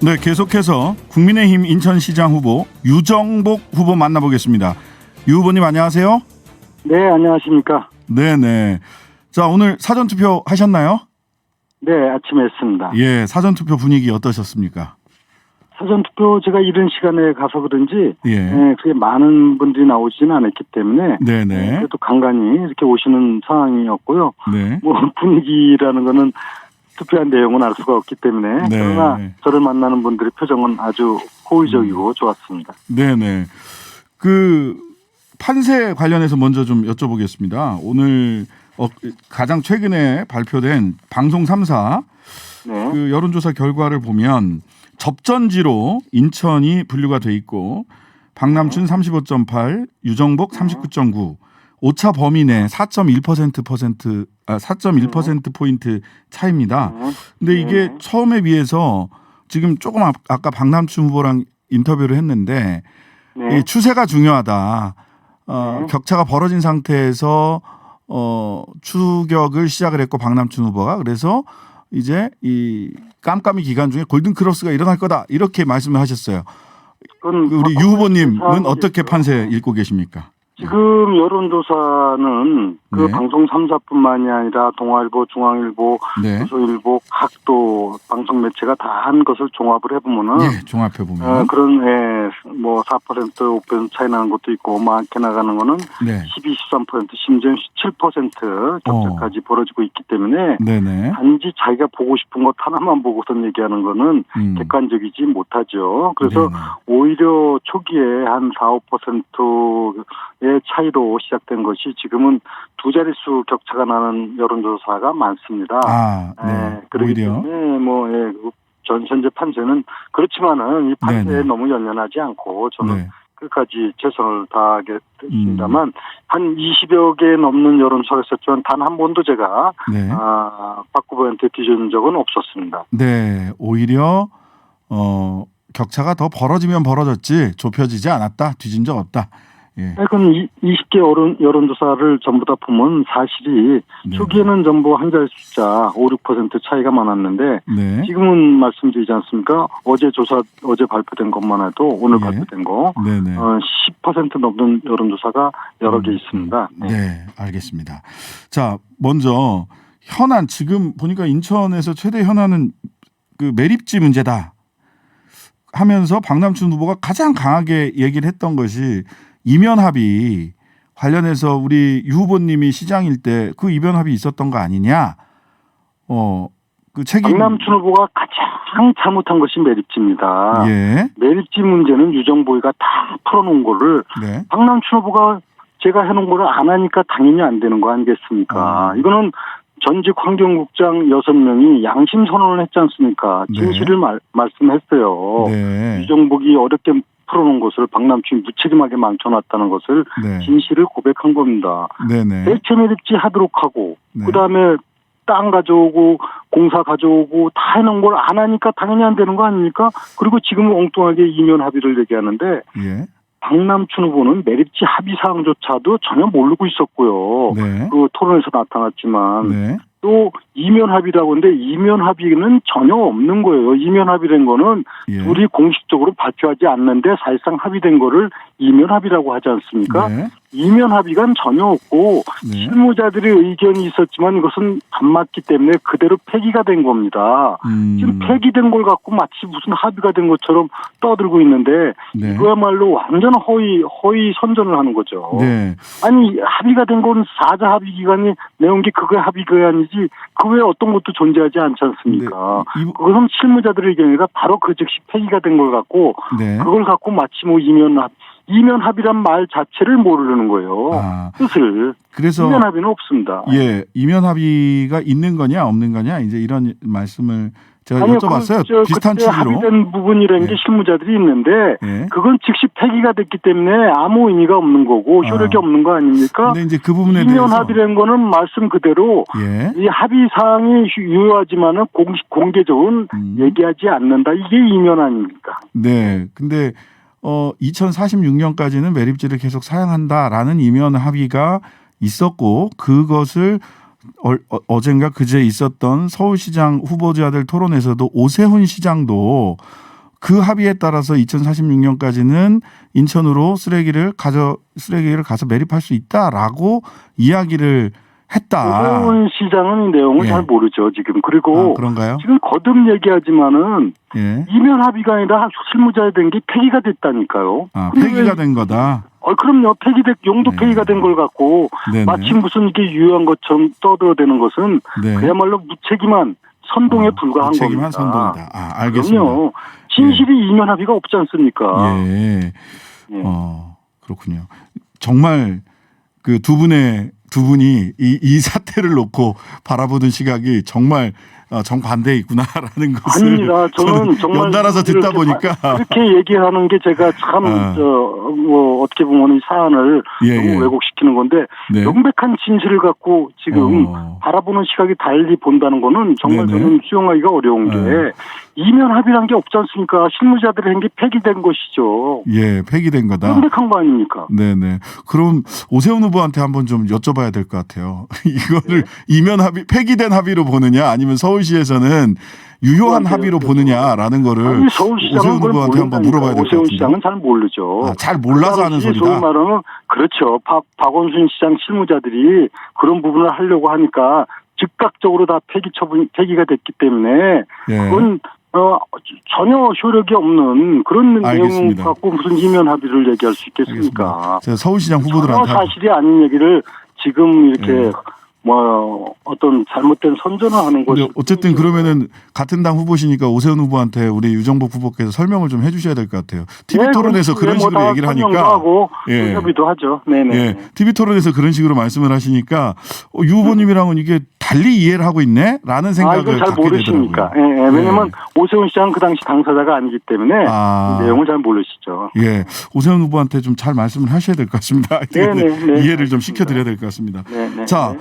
네, 계속해서 국민의힘 인천시장 후보 유정복 후보 만나보겠습니다. 유 후보님 안녕하세요. 네, 안녕하십니까. 네네. 자, 오늘 사전투표 하셨나요? 네, 아침에 했습니다. 예, 사전투표 분위기 어떠셨습니까? 사전투표 제가 이른 시간에 가서 그런지 예. 그게 많은 분들이 나오지는 않았기 때문에 네네. 그래도 간간히 이렇게 오시는 상황이었고요. 네. 뭐 분위기라는 거는 투표한 내용은 알 수가 없기 때문에 네. 그러나 저를 만나는 분들의 표정은 아주 호의적이고 좋았습니다. 네네. 그 판세 관련해서 먼저 좀 여쭤보겠습니다. 오늘 가장 최근에 발표된 방송 3사 네. 그 여론조사 결과를 보면 접전지로 인천이 분류가 돼 있고 박남춘 35.8, 유정복 39.9, 오차 범위 내 4.1% 포인트 차이입니다. 근데 이게 처음에 비해서 지금 조금 아까 박남춘 후보랑 인터뷰를 했는데 이 추세가 중요하다. 격차가 벌어진 상태에서 추격을 시작을 했고 박남춘 후보가 그래서 이제 이 깜깜이 기간 중에 골든 크로스가 일어날 거다 이렇게 말씀을 하셨어요. 우리 유 후보님은 어떻게 판세 읽고 계십니까? 지금 여론조사는 그 네. 방송 3사뿐만이 아니라 동아일보, 중앙일보, 네. 조선일보 각도 방송 매체가 다 한 것을 종합을 해보면은 예, 종합해 보면 그런 뭐 4%, 5% 차이 나는 것도 있고 많게 나가는 거는 네. 12, 13% 심지어 17% 격차까지 벌어지고 있기 때문에 네네. 단지 자기가 보고 싶은 것 하나만 보고선 얘기하는 거는 객관적이지 못하죠. 그래서 네네. 오히려 초기에 한 4, 5%의 차이로 시작된 것이 지금은 두 자릿수 격차가 나는 여론조사가 많습니다. 아, 네. 그렇기 오히려 때문에 현재 판세는 그렇지만은 이 판세에 네네. 너무 연연하지 않고 저는 네. 끝까지 최선을 다하겠습니다만 한 20여 개 넘는 여론조사가 있었지만 단 한 번도 제가 네. 박 후보한테 뒤진 적은 없었습니다. 네. 오히려 격차가 더 벌어지면 벌어졌지 좁혀지지 않았다. 뒤진 적 없다. 예. 그럼 20개 여론조사를 전부 다 보면 사실이 네. 초기에는 전부 한 자리 숫자 5, 6% 차이가 많았는데 네. 지금은 말씀드리지 않습니까? 어제 발표된 것만 해도 오늘 예. 발표된 거 네네. 10% 넘는 여론조사가 여러 개 있습니다. 네, 알겠습니다. 자, 먼저 현안 지금 보니까 인천에서 최대 현안은 그 매립지 문제다 하면서 박남춘 후보가 가장 강하게 얘기를 했던 것이 이면 합의 관련해서 우리 유 후보님이 시장일 때 그 이면 합의 있었던 거 아니냐? 그 책임. 박남춘 후보가 가장 잘못한 것이 매립지입니다. 예. 매립지 문제는 유정보이가 다 풀어놓은 거를 네. 박남춘 후보가 제가 해놓은 거를 안 하니까 당연히 안 되는 거 아니겠습니까? 이거는 전직 환경국장 6명이 양심 선언을 했지 않습니까? 진실을 말씀했어요. 네. 유정복이 어렵게 풀어놓은 것을 박남춘이 무책임하게 망쳐놨다는 것을 네. 진실을 고백한 겁니다. 네네. 대체 매립지 하도록 하고 네. 그다음에 땅 가져오고 공사 가져오고 다 해놓은 걸 안 하니까 당연히 안 되는 거 아닙니까? 그리고 지금 엉뚱하게 이면 합의를 얘기하는데 예. 박남춘 후보는 매립지 합의 사항조차도 전혀 모르고 있었고요. 네. 그 토론에서 나타났지만 네. 또 이면 합의라고 하는데 이면 합의는 전혀 없는 거예요. 이면 합의된 거는 예. 둘이 공식적으로 발표하지 않는데 사실상 합의된 거를 이면 합의라고 하지 않습니까? 네. 이면 합의가 전혀 없고 네. 실무자들의 의견이 있었지만 이것은 안 맞기 때문에 그대로 폐기가 된 겁니다. 지금 폐기된 걸 갖고 마치 무슨 합의가 된 것처럼 떠들고 있는데 네. 그야말로 완전 허위 선전을 하는 거죠. 네. 아니 합의가 된 건 4자 합의 기간이 내온 게 그거 합의 기간이지 그 외에 어떤 것도 존재하지 않지 않습니까? 네. 그것은 실무자들의 의견이가 바로 그 즉시 폐기가 된 걸 갖고 네. 그걸 갖고 마치 뭐 이면 합의란 말 자체를 모르는 거예요. 뜻을. 그래서 이면 합의는 없습니다. 예, 이면 합의가 있는 거냐 없는 거냐 이제 이런 말씀을 제가 여쭤봤어요. 비슷한 그때 취지로. 합의된 부분이라는 게 실무자들이 있는데 예. 그건 즉시 폐기가 됐기 때문에 아무 의미가 없는 거고 효력이 없는 거 아닙니까? 근데 이제 그 부분에 이면 대해서 합의라는 거는 말씀 그대로 예. 이 합의 사항이 유효하지만은 공개적으로는 얘기하지 않는다. 이게 이면 아닙니까? 네. 근데 2046년까지는 매립지를 계속 사용한다라는 이면 합의가 있었고 그것을 어젠가 그제 있었던 서울시장 후보자들 토론에서도 오세훈 시장도 그 합의에 따라서 2046년까지는 인천으로 쓰레기를 가서 매립할 수 있다라고 이야기를 했다. 오세훈 시장은 이 내용을 예. 잘 모르죠 지금. 그리고 그런가요? 지금 거듭 얘기하지만은 예. 이면 합의가 아니라 실무자에 된 게 폐기가 됐다니까요. 근데 폐기가 된 거다. 그럼요. 용도 네. 폐기가 된 걸 갖고 네네. 마치 무슨 이게 유효한 것처럼 떠들어대는 것은 네. 그야말로 무책임한 선동에 불과한 무책임한 겁니다. 선동이다. 알겠습니다. 그럼요. 진실이 이면 합의가 없지 않습니까? 예. 예. 그렇군요. 정말 그 두 분이 이 사태를 놓고 바라보는 시각이 정말 정반대에 있구나라는 것을 아닙니다. 저는 정말 연달아서 듣다 보니까 그렇게 얘기하는 게 제가 참 어떻게 보면 이 사안을 예, 너무 예. 왜곡시키는 건데 네. 명백한 진실을 갖고 지금 바라보는 시각이 달리 본다는 거는 정말 네네. 저는 수용하기가 어려운 게 이면 합의란 게 없지 않습니까? 실무자들의 행위 폐기된 것이죠. 예, 폐기된 거다. 명백한 거 아닙니까? 네네. 그럼 오세훈 후보한테 한번 좀 여쭤봐야 될 것 같아요. 이거를 네. 이면 합의, 폐기된 합의로 보느냐, 아니면 서울시에서는 유효한 합의로 보느냐라는 거를 아니, 서울시장은 오세훈 그걸 후보한테 한번 물어봐야 될 것 오세훈 같은데. 시장은 잘 모르죠. 잘 몰라서 하는 소위 소리다. 말하는 그렇죠. 박원순 시장 실무자들이 그런 부분을 하려고 하니까 즉각적으로 다 폐기가 됐기 때문에 예. 그건 전혀 효력이 없는 그런 알겠습니다. 내용 갖고 무슨 이면 합의를 얘기할 수 있겠습니까? 알겠습니다. 제가 서울시장 전혀 후보들한테 사실이 아닌 얘기를 지금 이렇게 어떤 잘못된 선전을 하는 근데 것이. 어쨌든 그러면은 같은 당 후보시니까 오세훈 후보한테 우리 유정복 후보께서 설명을 좀 해주셔야 될 것 같아요. TV 토론에서 그런 식으로 얘기를 하니까 하고 예. 협의도 하죠. 네네. 예, TV 토론에서 그런 식으로 말씀을 하시니까 유 후보님이랑은 이게 달리 이해를 하고 있네라는 생각을 이걸 잘 갖게 모르시니까. 되더라고요. 예, 왜냐면 오세훈 시장은 그 당시 당사자가 아니기 때문에 이 내용을 잘 모르시죠. 예, 오세훈 후보한테 좀 잘 말씀을 하셔야 될 것 같습니다. 네네. 이해를 좀 시켜드려야 될 것 같습니다. 네네. 자,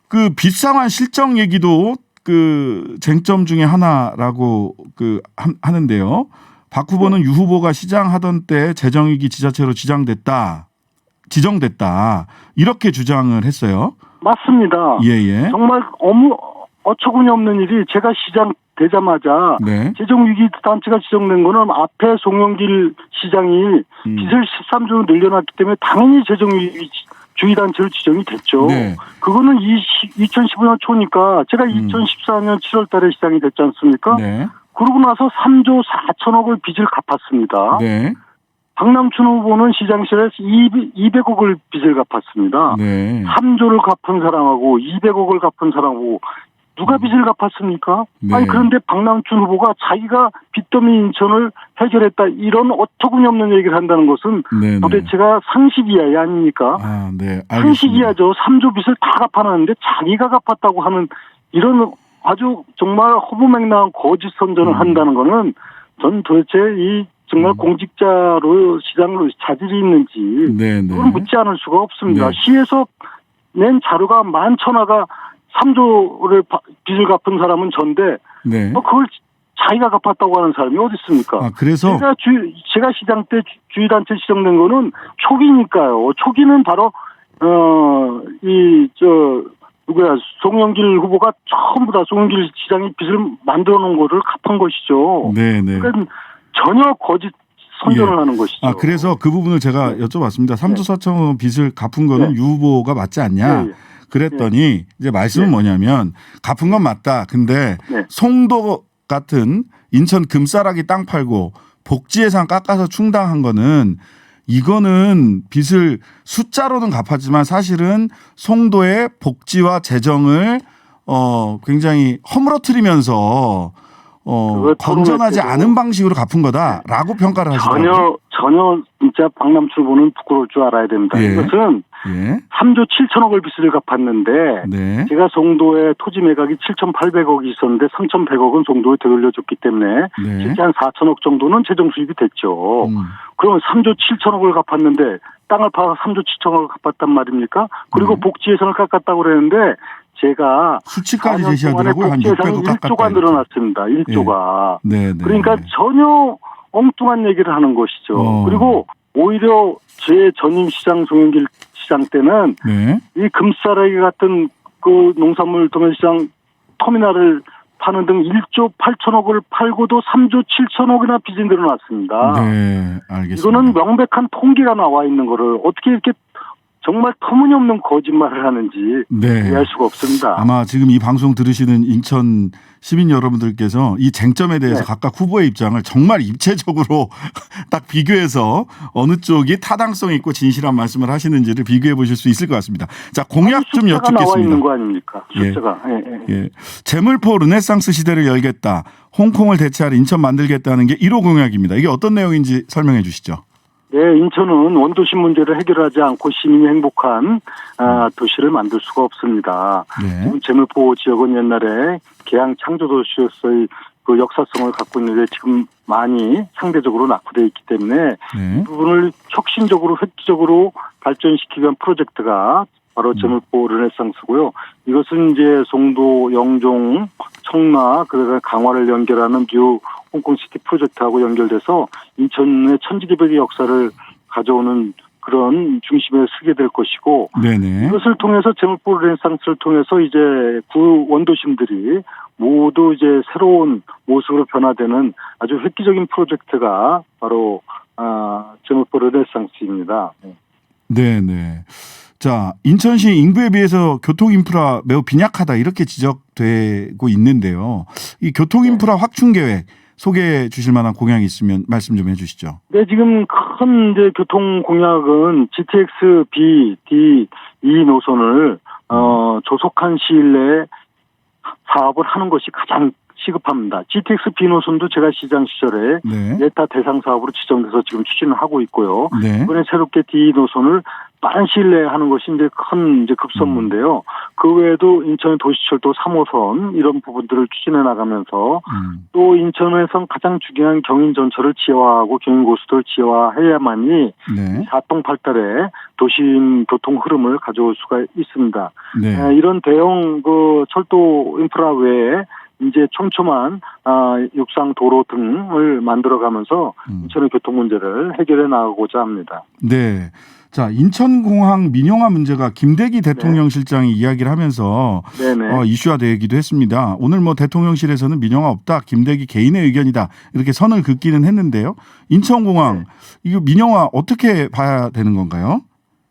그 빚상환 실정 얘기도 그 쟁점 중에 하나라고 하는데요. 박 후보는 유 후보가 시장하던 때 재정이익이 지자체로 지정됐다 이렇게 주장을 했어요. 맞습니다. 예. 정말 어처구니 없는 일이 제가 시장 되자마자 네. 재정위기단체가 지정된 거는 앞에 송영길 시장이 빚을 13조로 늘려놨기 때문에 당연히 재정위기주의단체로 지정이 됐죠. 네. 그거는 2015년 초니까 제가 2014년 7월 달에 시장이 됐지 않습니까? 네. 그러고 나서 3조 4천억을 빚을 갚았습니다. 네. 박남춘 후보는 시장실에서 200억을 빚을 갚았습니다. 네. 3조를 갚은 사람하고 200억을 갚은 사람하고 누가 빚을 갚았습니까? 네. 아니 그런데 박남춘 후보가 자기가 빚더미 인천을 해결했다 이런 어처구니 없는 얘기를 한다는 것은 네. 도대체가 상식 이하이 아닙니까? 네. 알겠습니다. 상식 이하죠. 3조 빚을 다 갚아놨는데 자기가 갚았다고 하는 이런 아주 정말 허무맹랑한 거짓 선전을 한다는 거는 전 도대체 이 정말 공직자로 시장으로 자질이 있는지 네. 그건 묻지 않을 수가 없습니다. 네. 시에서 낸 자료가 11,000화가 3조를 빚을 갚은 사람은 전데 네. 그걸 자기가 갚았다고 하는 사람이 어디 있습니까? 그래서 제가 시장 때 주의단체 지정된 거는 초기니까요. 초기는 바로 송영길 후보가 전부 다 송영길 시장이 빚을 만들어 놓은 거를 갚은 것이죠. 네. 그러니까 전혀 거짓 선전을 하는 것이죠. 그래서 그 부분을 제가 여쭤봤습니다. 3조 4천억 원 빚을 갚은 거는 유 후보가 맞지 않냐? 그랬더니 이제 말씀은 뭐냐면 갚은 건 맞다. 근데 송도 같은 인천 금싸라기 땅 팔고 복지 예산 깎아서 충당한 거는 이거는 빚을 숫자로는 갚았지만 사실은 송도의 복지와 재정을 굉장히 허물어뜨리면서 건전하지 않은 방식으로 갚은 거다라고 평가를 하시더라고요. 전혀 진짜 박남춘 후보는 부끄러울 줄 알아야 됩니다. 이것은 3조 7천억을 빚을 갚았는데 제가 송도에 토지 매각이 7,800억이 있었는데 3,100억은 송도에 되돌려줬기 때문에 실제 한 4천억 정도는 재정 수입이 됐죠. 그러면 3조 7천억을 갚았는데 땅을 팔아서 3조 7천억을 갚았단 말입니까? 그리고 복지 예산을 깎았다고 그랬는데 제가 수치까지 제시하더라고요. 한 600억 1조가 늘어났습니다. 1조가. 그러니까 네. 전혀 엉뚱한 얘기를 하는 것이죠. 그리고 오히려 제 전임 시장 송영길 시장 때는 이 금싸라기 같은 그 농산물 도매시장 터미널을 파는 등 1조 8천억을 팔고도 3조 7천억이나 빚이 늘어났습니다. 네, 알겠습니다. 이거는 명백한 통계가 나와 있는 거를 어떻게 이렇게 정말 터무니없는 거짓말을 하는지 네. 이해할 수가 없습니다. 아마 지금 이 방송 들으시는 인천 시민 여러분들께서 이 쟁점에 대해서 네. 각각 후보의 입장을 정말 입체적으로 딱 비교해서 어느 쪽이 타당성 있고 진실한 말씀을 하시는지를 비교해 보실 수 있을 것 같습니다. 자, 공약 좀 숫자가 나와 있는 여쭙겠습니다. 거 아닙니까? 숫자가. 예. 재물포 르네상스 시대를 열겠다. 홍콩을 대체할 인천 만들겠다는 게 1호 공약입니다. 이게 어떤 내용인지 설명해 주시죠. 네, 인천은 원도시 문제를 해결하지 않고 시민이 행복한 도시를 만들 수가 없습니다. 네. 재물포 지역은 옛날에 계양 창조 도시로서의 그 역사성을 갖고 있는데 지금 많이 상대적으로 낙후되어 있기 때문에 네. 이 부분을 혁신적으로 획기적으로 발전시키기 위한 프로젝트가 바로 재물포 르네상스고요. 이것은 이제 송도, 영종, 청라, 그다음에 강화를 연결하는 뉴 홍콩시티 프로젝트하고 연결돼서 인천의 천지개벽의 역사를 가져오는 그런 중심에 서게 될 것이고 네네. 이것을 통해서 재물포 르네상스를 통해서 이제 구 원도심들이 모두 이제 새로운 모습으로 변화되는 아주 획기적인 프로젝트가 바로 재물포 르네상스입니다. 네네. 자, 인천시 인구에 비해서 교통 인프라 매우 빈약하다 이렇게 지적되고 있는데요. 이 교통 인프라 확충 계획 소개해 주실 만한 공약이 있으면 말씀 좀 해주시죠. 네, 지금 큰 이제 교통 공약은 GTX B, D, E 노선을 조속한 시일 내에 사업을 하는 것이 가장 시급합니다. GTX B 노선도 제가 시장 시절에 네. 예타 대상 사업으로 지정돼서 지금 추진을 하고 있고요. 네. 이번에 새롭게 D 노선을 빠른 시일 내에 하는 것이 이제 큰 이제 급선무인데요. 그 외에도 인천의 도시철도 3호선 이런 부분들을 추진해 나가면서 또 인천에선 가장 중요한 경인 전철을 지하화하고 경인 고수도를 지하화해야만이 네. 사통팔달의 도심 교통 흐름을 가져올 수가 있습니다. 네. 이런 대형 그 철도 인프라 외에 이제 촘촘한 육상 도로 등을 만들어가면서 인천의 교통 문제를 해결해 나가고자 합니다. 네. 자, 인천공항 민영화 문제가 김대기 대통령 실장이 이야기를 하면서 네네. 이슈화되기도 했습니다. 오늘 뭐 대통령실에서는 민영화 없다. 김대기 개인의 의견이다. 이렇게 선을 긋기는 했는데요. 인천공항 이거 민영화 어떻게 봐야 되는 건가요?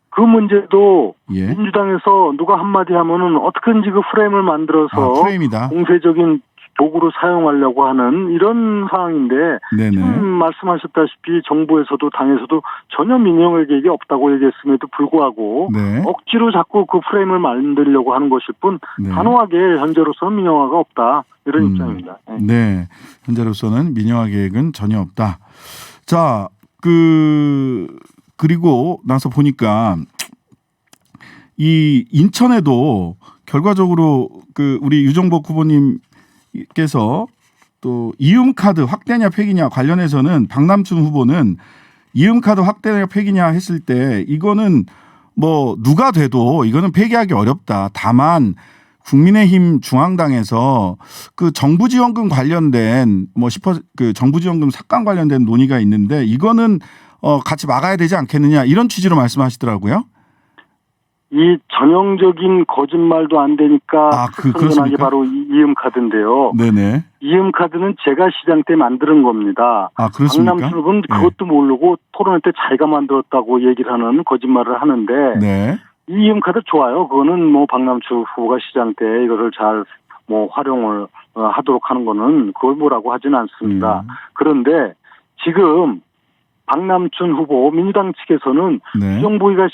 그 문제도 예. 민주당에서 누가 한마디 하면은 어떻게든지 그 프레임을 만들어서 프레임이다. 공세적인 도구로 사용하려고 하는 이런 상황인데 네네. 지금 말씀하셨다시피 정부에서도 당에서도 전혀 민영화 계획이 없다고 얘기했음에도 불구하고 네. 억지로 자꾸 그 프레임을 만들려고 하는 것일 뿐 네. 단호하게 현재로서는 민영화가 없다 이런 입장입니다. 네. 현재로서는 민영화 계획은 전혀 없다. 자, 그리고 나서 보니까 이 인천에도 결과적으로 우리 유정복 후보님께서 또 이음카드 확대냐 폐기냐 관련해서는 박남춘 후보는 이음카드 확대냐 폐기냐 했을 때 이거는 뭐 누가 돼도 이거는 폐기하기 어렵다. 다만 국민의힘 중앙당에서 그 정부지원금 관련된 정부지원금 삭감 관련된 논의가 있는데 이거는 같이 막아야 되지 않겠느냐 이런 취지로 말씀하시더라고요. 이 전형적인 거짓말도 안 되니까 선전한 게 바로 이음 카드인데요. 네네. 이음 카드는 제가 시장 때 만드는 겁니다. 그렇습니까? 박남춘 후보는 그것도 모르고 토론회 때 자기가 만들었다고 얘기를 하는 거짓말을 하는데 네. 이음 카드 좋아요. 그거는 뭐 박남춘 후보가 시장 때 이거를 잘 뭐 활용을 하도록 하는 거는 그걸 뭐라고 하지는 않습니다. 그런데 지금 박남춘 후보 민주당 측에서는 유정부가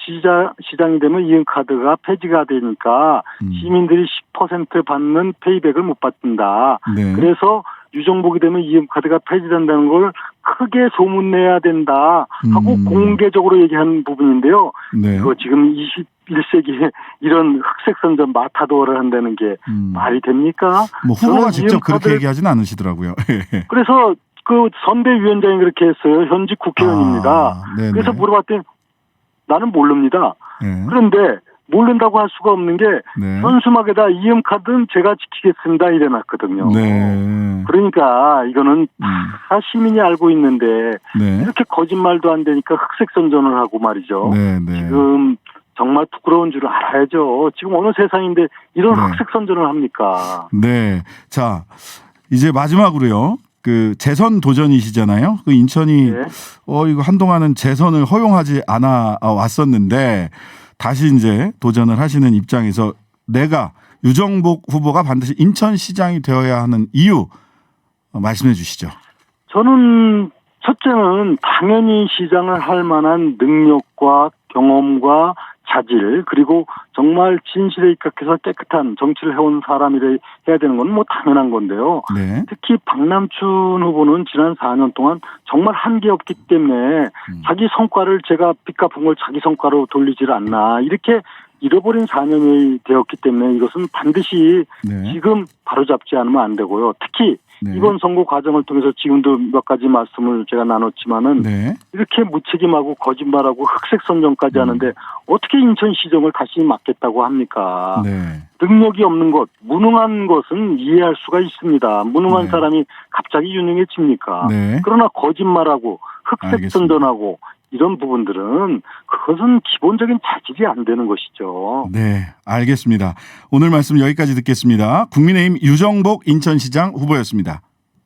시장이 되면 이음카드가 폐지가 되니까 시민들이 10% 받는 페이백을 못 받는다. 네. 그래서 유정복이 되면 이음카드가 폐지된다는 걸 크게 소문내야 된다 하고 공개적으로 얘기한 부분인데요. 네. 그거 지금 21세기에 이런 흑색선전 마타도어를 한다는 게 말이 됩니까? 뭐 후보가 직접 그렇게 얘기하진 않으시더라고요. 그래서 그 선대위원장이 그렇게 했어요. 현직 국회의원입니다. 그래서 물어봤더니 나는 모릅니다. 그런데 모른다고 할 수가 없는 게 현수막에다 이음카드는 제가 지키겠습니다 이래놨거든요. 그러니까 이거는 다 시민이 알고 있는데 이렇게 거짓말도 안 되니까 흑색선전을 하고 말이죠. 지금 정말 부끄러운 줄 알아야죠. 지금 어느 세상인데 이런 네. 흑색 선전을 합니까? 네. 자, 이제 마지막으로요. 그 재선 도전이시잖아요. 그 인천이 네. 이거 한동안은 재선을 허용하지 않아 왔었는데 다시 이제 도전을 하시는 입장에서 내가 유정복 후보가 반드시 인천시장이 되어야 하는 이유 말씀해 주시죠. 저는 첫째는 당연히 시장을 할 만한 능력과 경험과 자질 그리고 정말 진실에 입각해서 깨끗한 정치를 해온 사람이라 해야 되는 건 뭐 당연한 건데요. 네. 특히 박남춘 후보는 지난 4년 동안 정말 한게 없기 때문에 자기 성과를 제가 빚 갚은 걸 자기 성과로 돌리질 않나 이렇게 잃어버린 4년이 되었기 때문에 이것은 반드시 네. 지금 바로잡지 않으면 안 되고요. 특히 네. 이번 선거 과정을 통해서 지금도 몇 가지 말씀을 제가 나눴지만은 네. 이렇게 무책임하고 거짓말하고 흑색 선전까지 하는데 어떻게 인천시정을 다시 맡겠다고 합니까? 네. 능력이 없는 것, 무능한 것은 이해할 수가 있습니다. 무능한 네. 사람이 갑자기 유능해집니까? 네. 그러나 거짓말하고 흑색 알겠습니다. 선전하고 이런 부분들은 그것은 기본적인 자질이 안 되는 것이죠. 네, 알겠습니다. 오늘 말씀 여기까지 듣겠습니다. 국민의힘 유정복 인천시장 후보였습니다.